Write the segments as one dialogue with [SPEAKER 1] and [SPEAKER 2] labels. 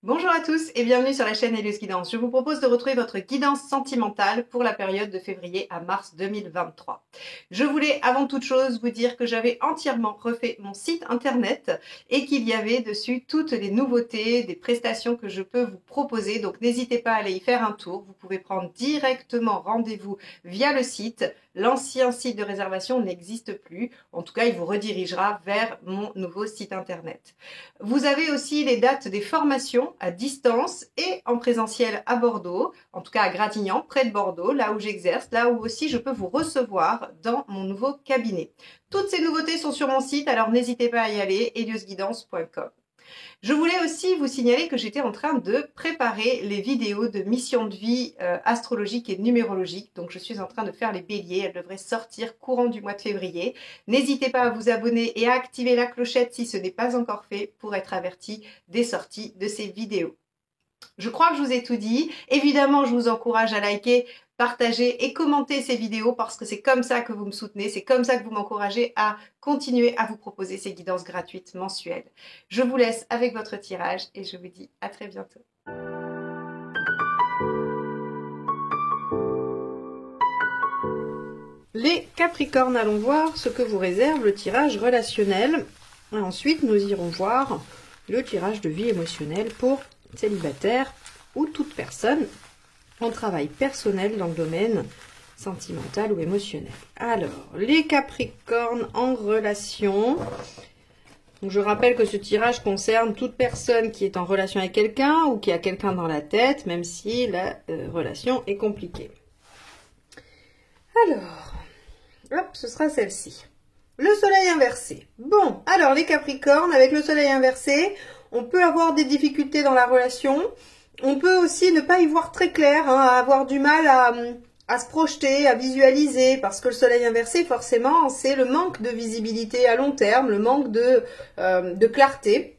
[SPEAKER 1] Bonjour à tous et bienvenue sur la chaîne Hélios Guidance. Je vous propose de retrouver votre guidance sentimentale pour la période de février à mars 2023. Je voulais avant toute chose vous dire que j'avais entièrement refait mon site internet et qu'il y avait dessus toutes les nouveautés, des prestations que je peux vous proposer. Donc n'hésitez pas à aller y faire un tour. Vous pouvez prendre directement rendez-vous via le site. L'ancien site de réservation n'existe plus. En tout cas, il vous redirigera vers mon nouveau site internet. Vous avez aussi les dates des formations à distance et en présentiel à Bordeaux, en tout cas à Gradignan, près de Bordeaux, là où j'exerce, là où aussi je peux vous recevoir dans mon nouveau cabinet. Toutes ces nouveautés sont sur mon site, alors n'hésitez pas à y aller, heliosguidance.com. Je voulais aussi vous signaler que j'étais en train de préparer les vidéos de mission de vie astrologique et numérologique. Donc je suis en train de faire les béliers, elles devraient sortir courant du mois de février. N'hésitez pas à vous abonner et à activer la clochette si ce n'est pas encore fait pour être averti des sorties de ces vidéos. Je crois que je vous ai tout dit. Évidemment, je vous encourage à liker, partager et commenter ces vidéos parce que c'est comme ça que vous me soutenez, c'est comme ça que vous m'encouragez à continuer à vous proposer ces guidances gratuites mensuelles. Je vous laisse avec votre tirage et je vous dis à très bientôt. Les Capricornes, allons voir ce que vous réserve le tirage relationnel. Et ensuite, nous irons voir le tirage de vie émotionnelle pour célibataire ou toute personne en travail personnel dans le domaine sentimental ou émotionnel. Alors, les Capricornes en relation. Donc, je rappelle que ce tirage concerne toute personne qui est en relation avec quelqu'un ou qui a quelqu'un dans la tête, même si la relation est compliquée. Alors, hop, ce sera celle-ci. Le soleil inversé. Bon, alors les Capricornes, avec le soleil inversé, on peut avoir des difficultés dans la relation. On peut aussi ne pas y voir très clair, avoir du mal à se projeter, à visualiser, parce que le soleil inversé, forcément, c'est le manque de visibilité à long terme, le manque de clarté.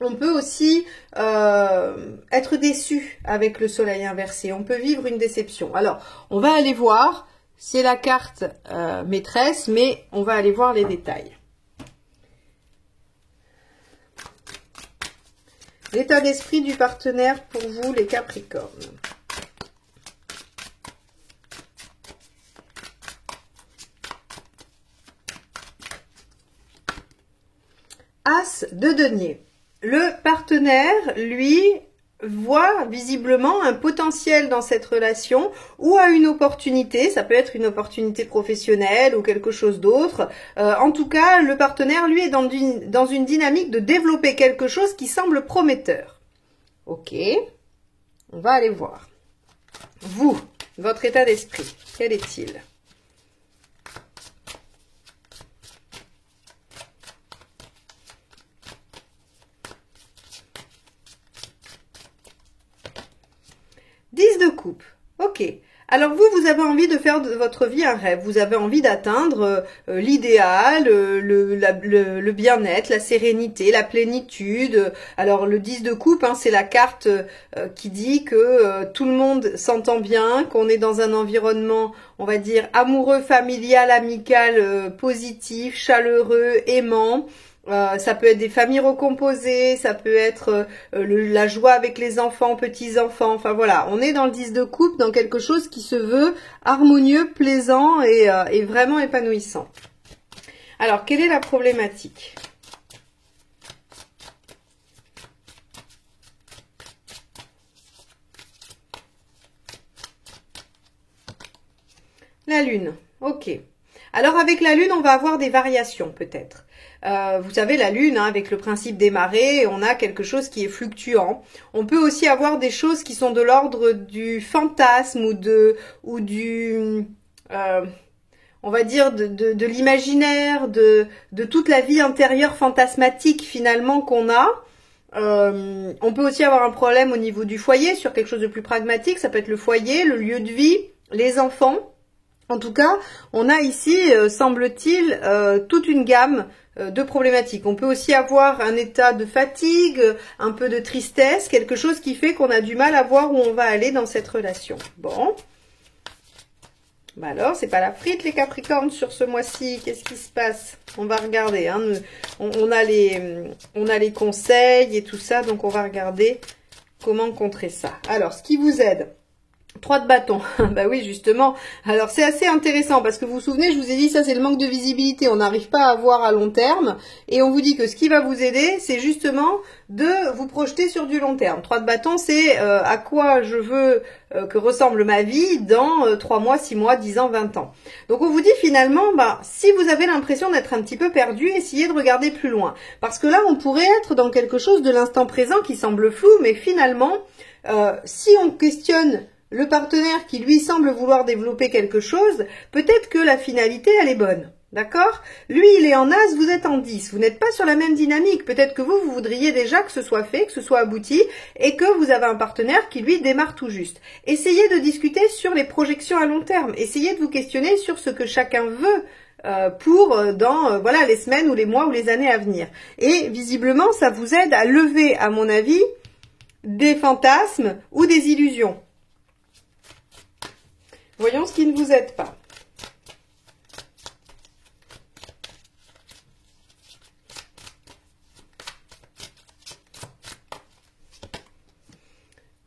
[SPEAKER 1] On peut aussi être déçu avec le soleil inversé, on peut vivre une déception. Alors, on va aller voir, c'est la carte maîtresse, mais on va aller voir les détails. L'état d'esprit du partenaire pour vous, les Capricornes. As de denier. Le partenaire, lui, voit visiblement un potentiel dans cette relation ou a une opportunité, ça peut être une opportunité professionnelle ou quelque chose d'autre. En tout cas, le partenaire, lui, est dans une dynamique de développer quelque chose qui semble prometteur. Ok, on va aller voir. Vous, votre état d'esprit, quel est-il ? De coupe. Ok. Alors vous avez envie de faire de votre vie un rêve. Vous avez envie d'atteindre l'idéal, le bien-être, la sérénité, la plénitude. Alors le 10 de coupe, c'est la carte qui dit que tout le monde s'entend bien, qu'on est dans un environnement, on va dire, amoureux, familial, amical, positif, chaleureux, aimant. Ça peut être des familles recomposées, ça peut être la joie avec les enfants, petits-enfants, enfin voilà, on est dans le 10 de coupe, dans quelque chose qui se veut harmonieux, plaisant et vraiment épanouissant. Alors, quelle est la problématique ? La Lune, ok. Alors avec la Lune, on va avoir des variations peut-être. Vous savez, la Lune, avec le principe des marées, on a quelque chose qui est fluctuant. On peut aussi avoir des choses qui sont de l'ordre du fantasme ou du on va dire de l'imaginaire, de toute la vie intérieure fantasmatique finalement qu'on a. On peut aussi avoir un problème au niveau du foyer, sur quelque chose de plus pragmatique. Ça peut être le foyer, le lieu de vie, les enfants. En tout cas, on a ici, semble-t-il, toute une gamme de problématiques. On peut aussi avoir un état de fatigue, un peu de tristesse, quelque chose qui fait qu'on a du mal à voir où on va aller dans cette relation. Bon. Bah alors, c'est pas la frite les Capricornes sur ce mois-ci. Qu'est-ce qui se passe? On va regarder. On a les conseils et tout ça, donc on va regarder Comment contrer ça? Alors, ce qui vous aide, 3 de bâton. Bah oui, justement. Alors, c'est assez intéressant parce que vous vous souvenez, je vous ai dit, ça c'est le manque de visibilité. On n'arrive pas à voir à long terme. Et on vous dit que ce qui va vous aider, c'est justement de vous projeter sur du long terme. 3 de bâton, c'est à quoi je veux que ressemble ma vie dans 3 mois, 6 mois, 10 ans, 20 ans. Donc, on vous dit finalement, bah, si vous avez l'impression d'être un petit peu perdu, essayez de regarder plus loin. Parce que là, on pourrait être dans quelque chose de l'instant présent qui semble flou, mais finalement, si on questionne le partenaire qui lui semble vouloir développer quelque chose, peut-être que la finalité, elle est bonne. D'accord? Lui, il est en As, vous êtes en 10. Vous n'êtes pas sur la même dynamique. Peut-être que vous voudriez déjà que ce soit fait, que ce soit abouti, et que vous avez un partenaire qui, lui, démarre tout juste. Essayez de discuter sur les projections à long terme. Essayez de vous questionner sur ce que chacun veut pour dans voilà les semaines ou les mois ou les années à venir. Et visiblement, ça vous aide à lever, à mon avis, des fantasmes ou des illusions. Voyons ce qui ne vous aide pas.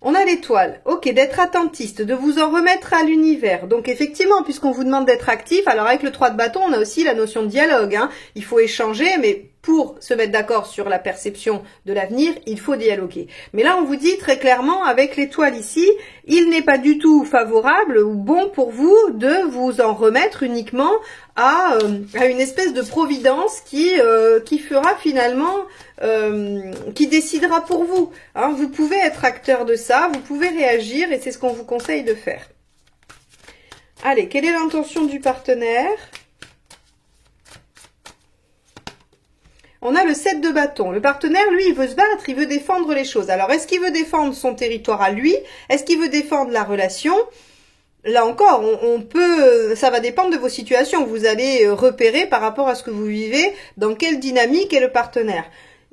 [SPEAKER 1] On a l'étoile, ok, d'être attentiste, de vous en remettre à l'univers. Donc effectivement, puisqu'on vous demande d'être actif, alors avec le 3 de bâton, on a aussi la notion de dialogue. Hein. Il faut échanger, mais pour se mettre d'accord sur la perception de l'avenir, il faut dialoguer. Mais là, on vous dit très clairement, avec l'étoile ici, il n'est pas du tout favorable ou bon pour vous de vous en remettre uniquement à une espèce de providence qui fera finalement, qui décidera pour vous. Hein, vous pouvez être acteur de ça, vous pouvez réagir et c'est ce qu'on vous conseille de faire. Allez, quelle est l'intention du partenaire ? On a le 7 de bâton. Le partenaire, lui, il veut se battre, il veut défendre les choses. Alors, est-ce qu'il veut défendre son territoire à lui? Est-ce qu'il veut défendre la relation? Là encore, on peut, ça va dépendre de vos situations. Vous allez repérer par rapport à ce que vous vivez, dans quelle dynamique est le partenaire.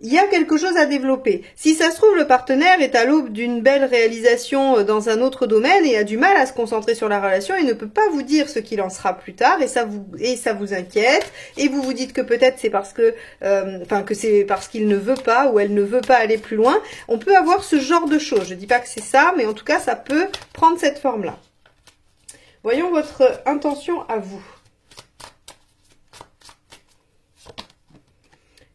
[SPEAKER 1] Il y a quelque chose à développer. Si ça se trouve, le partenaire est à l'aube d'une belle réalisation dans un autre domaine et a du mal à se concentrer sur la relation et ne peut pas vous dire ce qu'il en sera plus tard et ça vous inquiète et vous vous dites que peut-être c'est parce que, que c'est parce qu'il ne veut pas ou elle ne veut pas aller plus loin. On peut avoir ce genre de choses. Je dis pas que c'est ça, mais en tout cas, ça peut prendre cette forme-là. Voyons votre intention à vous.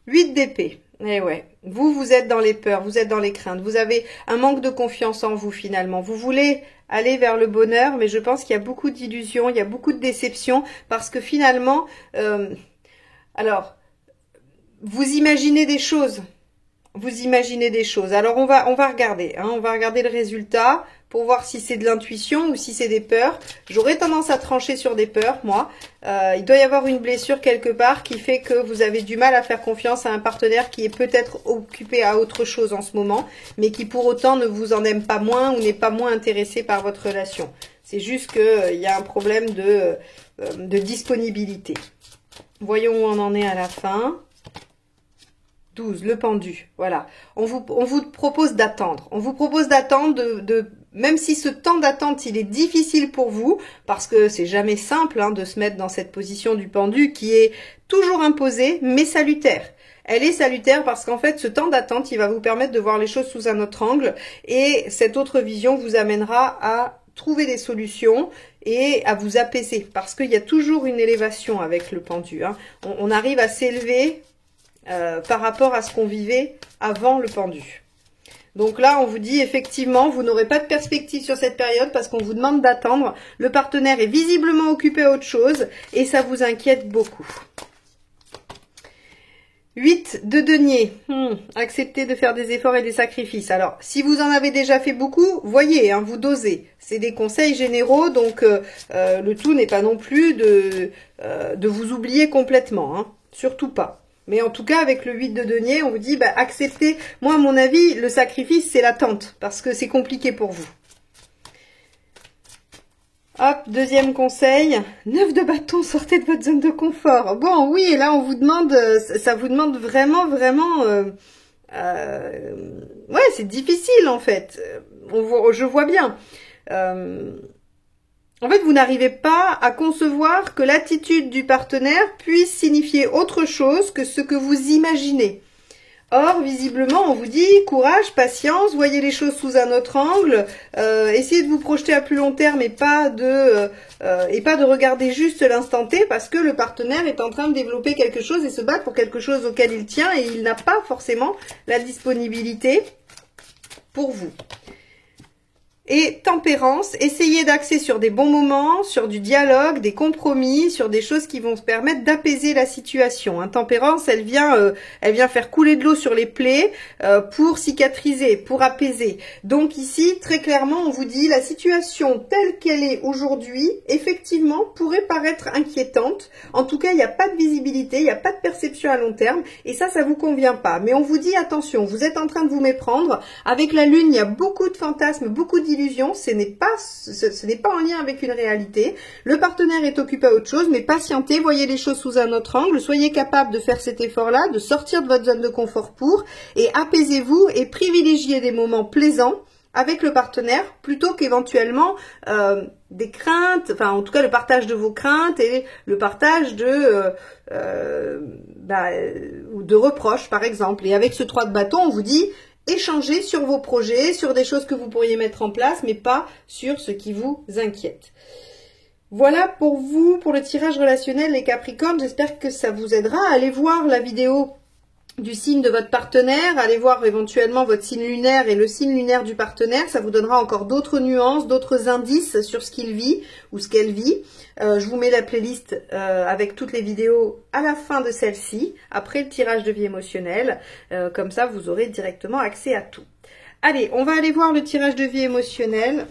[SPEAKER 1] 8 d'épée. Eh ouais, vous êtes dans les peurs, vous êtes dans les craintes, vous avez un manque de confiance en vous finalement. Vous voulez aller vers le bonheur, mais je pense qu'il y a beaucoup d'illusions, il y a beaucoup de déceptions, parce que finalement, alors, vous imaginez des choses. Vous imaginez des choses. Alors, on va regarder, hein, on va regarder le résultat pour voir si c'est de l'intuition ou si c'est des peurs. J'aurais tendance à trancher sur des peurs, moi. Il doit y avoir une blessure quelque part qui fait que vous avez du mal à faire confiance à un partenaire qui est peut-être occupé à autre chose en ce moment, mais qui pour autant ne vous en aime pas moins ou n'est pas moins intéressé par votre relation. C'est juste qu'il y a un problème de disponibilité. Voyons où on en est à la fin. 12, le pendu, voilà. On vous propose d'attendre. On vous propose d'attendre, même si ce temps d'attente, il est difficile pour vous, parce que c'est jamais simple hein, de se mettre dans cette position du pendu qui est toujours imposée, mais salutaire. Elle est salutaire parce qu'en fait, ce temps d'attente, il va vous permettre de voir les choses sous un autre angle, et cette autre vision vous amènera à trouver des solutions et à vous apaiser, parce qu'il y a toujours une élévation avec le pendu. Hein. On arrive à s'élever par rapport à ce qu'on vivait avant le pendu. Donc là, on vous dit effectivement, vous n'aurez pas de perspective sur cette période parce qu'on vous demande d'attendre. Le partenaire est visiblement occupé à autre chose et ça vous inquiète beaucoup. 8 de denier. Acceptez de faire des efforts et des sacrifices. Alors, si vous en avez déjà fait beaucoup, voyez, hein, vous dosez. C'est des conseils généraux, donc le tout n'est pas non plus de vous oublier complètement. Hein, surtout pas. Mais en tout cas, avec le 8 de denier, on vous dit, bah, acceptez. Moi, à mon avis, le sacrifice, c'est l'attente, parce que c'est compliqué pour vous. Hop, deuxième conseil. 9 de bâton, sortez de votre zone de confort. Bon, oui, et là, on vous demande, ça vous demande vraiment, ouais, c'est difficile, en fait. Je vois bien. En fait, vous n'arrivez pas à concevoir que l'attitude du partenaire puisse signifier autre chose que ce que vous imaginez. Or, visiblement, on vous dit courage, patience, voyez les choses sous un autre angle, essayez de vous projeter à plus long terme et pas de regarder juste l'instant T, parce que le partenaire est en train de développer quelque chose et se battre pour quelque chose auquel il tient et il n'a pas forcément la disponibilité pour vous. Et tempérance, essayez d'axer sur des bons moments, sur du dialogue, des compromis, sur des choses qui vont se permettre d'apaiser la situation. Hein, tempérance, elle vient faire couler de l'eau sur les plaies pour cicatriser, pour apaiser. Donc ici, très clairement, on vous dit la situation telle qu'elle est aujourd'hui, effectivement, pourrait paraître inquiétante. En tout cas, il n'y a pas de visibilité, il n'y a pas de perception à long terme, et ça vous convient pas. Mais on vous dit attention, vous êtes en train de vous méprendre. Avec la Lune, il y a beaucoup de fantasmes, beaucoup d'illusions. Ce n'est pas en lien avec une réalité. Le partenaire est occupé à autre chose, mais patientez, voyez les choses sous un autre angle, soyez capable de faire cet effort-là, de sortir de votre zone de confort et apaisez-vous et privilégiez des moments plaisants avec le partenaire plutôt qu'éventuellement des craintes, enfin en tout cas le partage de vos craintes et le partage de reproches par exemple. Et avec ce 3 de bâton, on vous dit échangez sur vos projets, sur des choses que vous pourriez mettre en place, mais pas sur ce qui vous inquiète. Voilà pour vous, pour le tirage relationnel, les Capricornes. J'espère que ça vous aidera. Allez voir la vidéo du signe de votre partenaire, allez voir éventuellement votre signe lunaire et le signe lunaire du partenaire, ça vous donnera encore d'autres nuances, d'autres indices sur ce qu'il vit ou ce qu'elle vit. Je vous mets la playlist avec toutes les vidéos à la fin de celle-ci, après le tirage de vie émotionnelle, comme ça vous aurez directement accès à tout. Allez, on va aller voir le tirage de vie émotionnelle.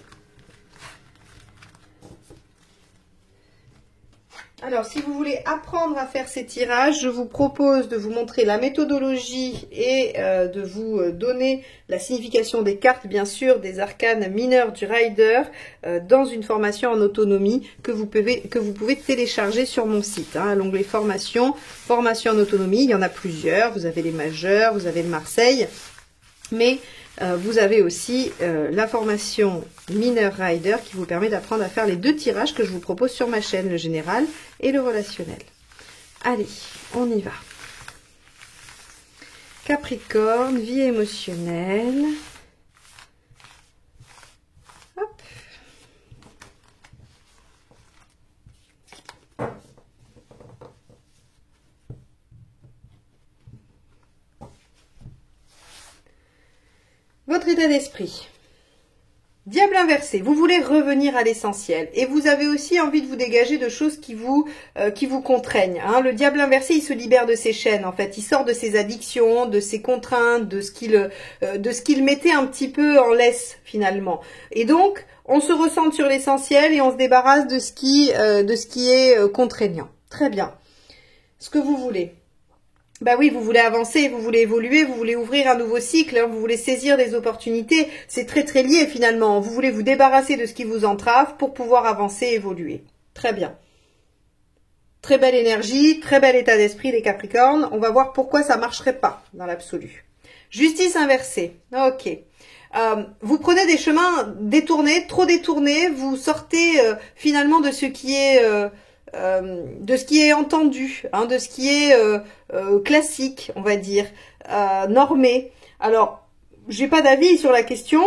[SPEAKER 1] Alors, si vous voulez apprendre à faire ces tirages, je vous propose de vous montrer la méthodologie et de vous donner la signification des cartes, bien sûr, des arcanes mineurs du Rider dans une formation en autonomie que vous pouvez télécharger sur mon site. Hein, l'onglet formation, formation en autonomie, il y en a plusieurs. Vous avez les majeurs, vous avez le Marseille, mais vous avez aussi la formation Mineur Rider qui vous permet d'apprendre à faire les 2 tirages que je vous propose sur ma chaîne, le général et le relationnel. Allez, on y va. Capricorne, vie émotionnelle. Hop. Votre état d'esprit. Diable inversé, vous voulez revenir à l'essentiel et vous avez aussi envie de vous dégager de choses qui vous contraignent. Hein. Le diable inversé, il se libère de ses chaînes en fait, il sort de ses addictions, de ses contraintes, de ce qu'il mettait un petit peu en laisse finalement. Et donc, on se recentre sur l'essentiel et on se débarrasse de ce qui est contraignant. Très bien. Ce que vous voulez. Bah oui, vous voulez avancer, vous voulez évoluer, vous voulez ouvrir un nouveau cycle, hein, vous voulez saisir des opportunités. C'est très très lié finalement. Vous voulez vous débarrasser de ce qui vous entrave pour pouvoir avancer et évoluer. Très bien. Très belle énergie, très bel état d'esprit les Capricornes. On va voir pourquoi ça marcherait pas dans l'absolu. Justice inversée. Ok. Vous prenez des chemins détournés, trop détournés. Vous sortez finalement de ce qui est... de ce qui est entendu, hein, de ce qui est classique, on va dire, normé. Alors, j'ai pas d'avis sur la question,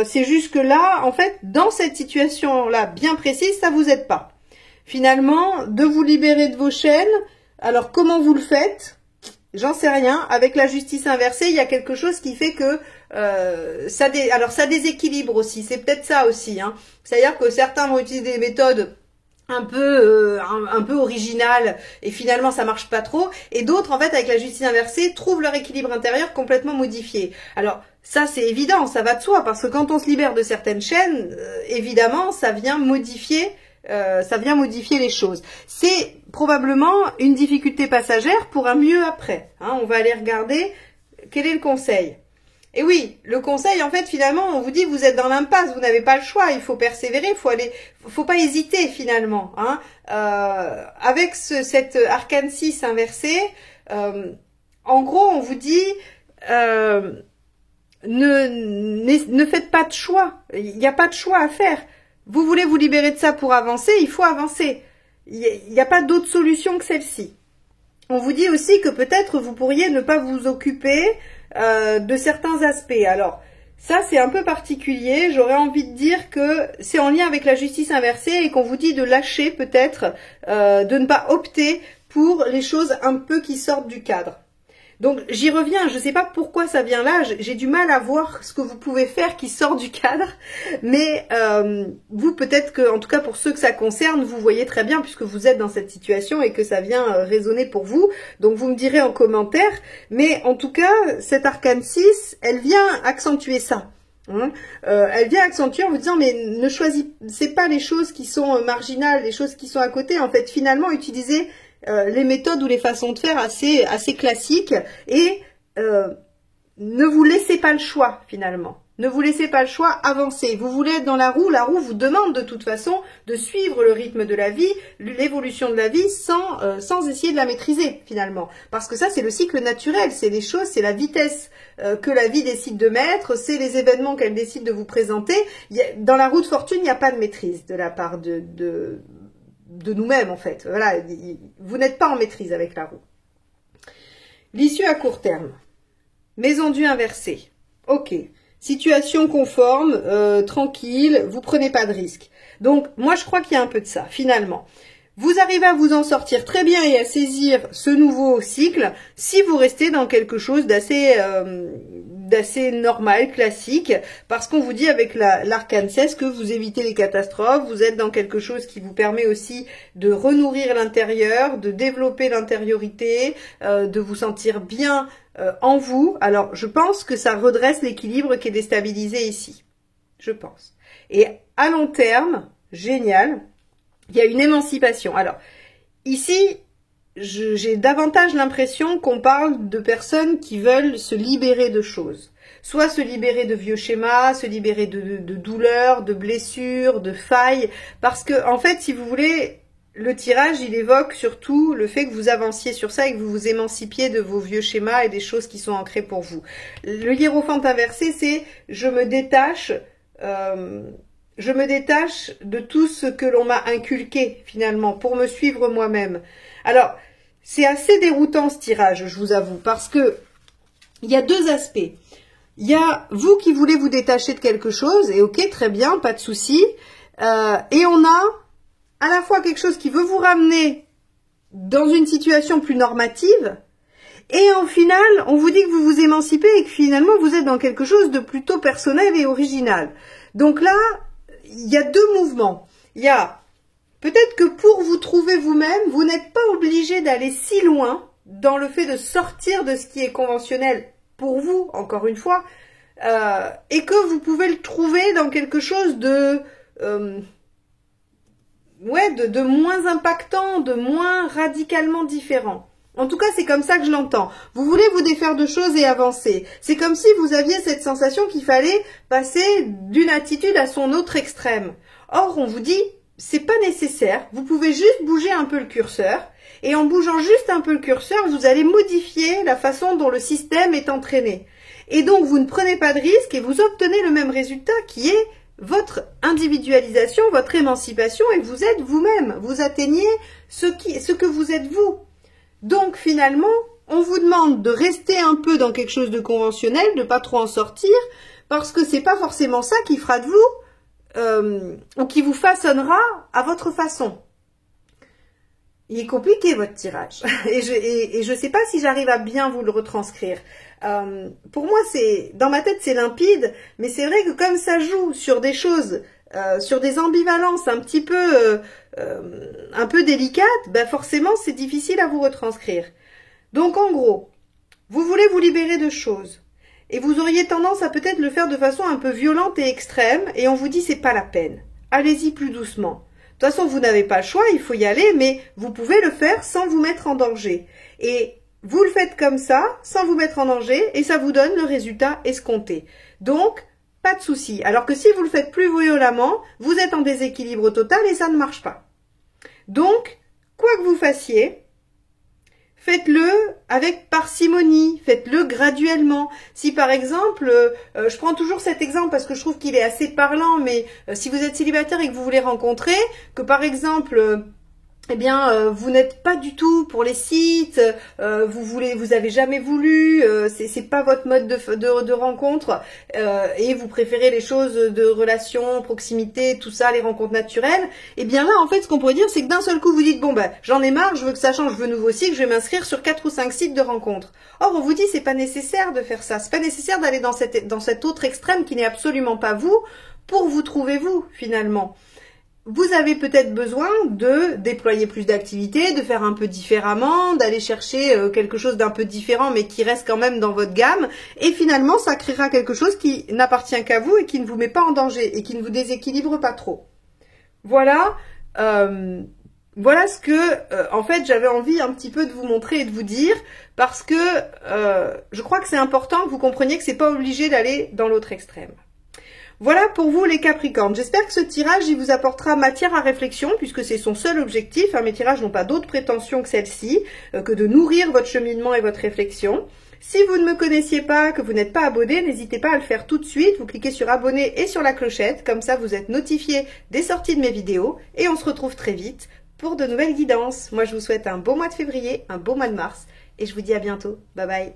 [SPEAKER 1] c'est juste que là, en fait, dans cette situation-là bien précise, ça vous aide pas. Finalement, de vous libérer de vos chaînes, alors comment vous le faites? J'en sais rien. Avec la justice inversée, il y a quelque chose qui fait que alors ça déséquilibre aussi, c'est peut-être ça aussi. Hein. C'est-à-dire que certains vont utiliser des méthodes un peu original et finalement ça marche pas trop, et d'autres en fait avec la justice inversée trouvent leur équilibre intérieur complètement modifié. Alors ça c'est évident, ça va de soi, parce que quand on se libère de certaines chaînes, évidemment ça vient modifier les choses. C'est probablement une difficulté passagère pour un mieux après, hein. On va aller regarder quel est le conseil. Et oui, le conseil, en fait, finalement, on vous dit, vous êtes dans l'impasse, vous n'avez pas le choix, il faut persévérer, faut pas hésiter, finalement, hein. Avec cette arcane 6 inversée, en gros, on vous dit, ne faites pas de choix, il n'y a pas de choix à faire. Vous voulez vous libérer de ça pour avancer, il faut avancer. Il n'y a pas d'autre solution que celle-ci. On vous dit aussi que peut-être vous pourriez ne pas vous occuper de certains aspects. Alors, ça, c'est un peu particulier. J'aurais envie de dire que c'est en lien avec la justice inversée et qu'on vous dit de lâcher peut-être, de ne pas opter pour les choses un peu qui sortent du cadre. Donc, j'y reviens. Je ne sais pas pourquoi ça vient là. J'ai du mal à voir ce que vous pouvez faire qui sort du cadre. Mais vous, peut-être que, en tout cas pour ceux que ça concerne, vous voyez très bien puisque vous êtes dans cette situation et que ça vient résonner pour vous. Donc, vous me direz en commentaire. Mais en tout cas, cette arcane 6, elle vient accentuer ça. Elle vient accentuer en vous disant mais ne choisissez pas les choses qui sont marginales, les choses qui sont à côté. En fait, finalement, utilisez les méthodes ou les façons de faire assez classiques et ne vous laissez pas le choix finalement. Ne vous laissez pas le choix, avancez. Vous voulez être dans la roue vous demande de toute façon de suivre le rythme de la vie, l'évolution de la vie sans essayer de la maîtriser finalement. Parce que ça c'est le cycle naturel, c'est les choses, c'est la vitesse que la vie décide de mettre, c'est les événements qu'elle décide de vous présenter. Dans la roue de fortune, il n'y a pas de maîtrise de la part de nous-mêmes en fait. Voilà, vous n'êtes pas en maîtrise avec la roue. L'issue à court terme. Maison Dieu inversée. Ok. Situation conforme, tranquille, vous prenez pas de risque. Donc, moi je crois qu'il y a un peu de ça, finalement. Vous arrivez à vous en sortir très bien et à saisir ce nouveau cycle si vous restez dans quelque chose d'assez normal, classique, parce qu'on vous dit avec l'arcane 16 que vous évitez les catastrophes, vous êtes dans quelque chose qui vous permet aussi de renourrir l'intérieur, de développer l'intériorité, de vous sentir bien en vous. Alors, je pense que ça redresse l'équilibre qui est déstabilisé ici. Je pense. Et à long terme, génial, il y a une émancipation. Alors, ici, j'ai davantage l'impression qu'on parle de personnes qui veulent se libérer de choses. Soit se libérer de vieux schémas, se libérer de douleurs, de blessures, de failles. Parce que, en fait, si vous voulez, le tirage, il évoque surtout le fait que vous avanciez sur ça et que vous vous émancipiez de vos vieux schémas et des choses qui sont ancrées pour vous. Le hiérophante inversé, c'est je me détache de tout ce que l'on m'a inculqué, finalement, pour me suivre moi-même. Alors, c'est assez déroutant ce tirage, je vous avoue, parce que il y a deux aspects. Il y a vous qui voulez vous détacher de quelque chose, et ok, très bien, pas de souci. Et on a à la fois quelque chose qui veut vous ramener dans une situation plus normative, et en final, on vous dit que vous vous émancipez et que finalement, vous êtes dans quelque chose de plutôt personnel et original. Donc là, il y a deux mouvements. Il y a peut-être que pour vous trouver vous-même, vous n'êtes pas obligé d'aller si loin dans le fait de sortir de ce qui est conventionnel pour vous, encore une fois, et que vous pouvez le trouver dans quelque chose de moins impactant, de moins radicalement différent. En tout cas, c'est comme ça que je l'entends. Vous voulez vous défaire de choses et avancer. C'est comme si vous aviez cette sensation qu'il fallait passer d'une attitude à son autre extrême. Or, on vous dit, c'est pas nécessaire. Vous pouvez juste bouger un peu le curseur. Et en bougeant juste un peu le curseur, vous allez modifier la façon dont le système est entraîné. Et donc, vous ne prenez pas de risque et vous obtenez le même résultat qui est votre individualisation, votre émancipation, et vous êtes vous-même. Vous atteignez ce que vous êtes vous. Donc finalement, on vous demande de rester un peu dans quelque chose de conventionnel, de pas trop en sortir, parce que c'est pas forcément ça qui fera de vous, ou qui vous façonnera à votre façon. Il est compliqué votre tirage, et je sais pas si j'arrive à bien vous le retranscrire. Pour moi, dans ma tête c'est limpide, mais c'est vrai que comme ça joue sur des choses, sur des ambivalences un peu délicates, ben forcément c'est difficile à vous retranscrire. Donc en gros, vous voulez vous libérer de choses, et vous auriez tendance à peut-être le faire de façon un peu violente et extrême, et on vous dit c'est pas la peine. Allez-y plus doucement. De toute façon, vous n'avez pas le choix, il faut y aller, mais vous pouvez le faire sans vous mettre en danger. Et vous le faites comme ça, sans vous mettre en danger, et ça vous donne le résultat escompté. Donc, pas de souci. Alors que si vous le faites plus violemment, vous êtes en déséquilibre total et ça ne marche pas. Donc, quoi que vous fassiez, faites-le avec parcimonie, faites-le graduellement. Si par exemple, je prends toujours cet exemple parce que je trouve qu'il est assez parlant, mais si vous êtes célibataire et que vous voulez rencontrer, que par exemple, eh bien, vous n'êtes pas du tout pour les sites, vous avez jamais voulu, c'est pas votre mode de rencontre, et vous préférez les choses de relations, proximité, tout ça, les rencontres naturelles. Eh bien là, en fait, ce qu'on pourrait dire, c'est que d'un seul coup, vous dites, bon ben, j'en ai marre, je veux que ça change, je veux nouveau site, je vais m'inscrire sur 4 ou 5 sites de rencontres. Or, on vous dit, c'est pas nécessaire de faire ça, c'est pas nécessaire d'aller dans cet autre extrême qui n'est absolument pas vous, pour vous trouver vous, finalement. Vous avez peut-être besoin de déployer plus d'activités, de faire un peu différemment, d'aller chercher quelque chose d'un peu différent mais qui reste quand même dans votre gamme. Et finalement, ça créera quelque chose qui n'appartient qu'à vous et qui ne vous met pas en danger et qui ne vous déséquilibre pas trop. Voilà, voilà ce que, en fait, j'avais envie un petit peu de vous montrer et de vous dire parce que je crois que c'est important que vous compreniez que c'est pas obligé d'aller dans l'autre extrême. Voilà pour vous les Capricornes. J'espère que ce tirage il vous apportera matière à réflexion puisque c'est son seul objectif. Mes tirages n'ont pas d'autres prétentions que celle-ci, que de nourrir votre cheminement et votre réflexion. Si vous ne me connaissiez pas, que vous n'êtes pas abonné, n'hésitez pas à le faire tout de suite. Vous cliquez sur abonner et sur la clochette, comme ça vous êtes notifié des sorties de mes vidéos. Et on se retrouve très vite pour de nouvelles guidances. Moi je vous souhaite un beau mois de février, un beau mois de mars et je vous dis à bientôt. Bye bye.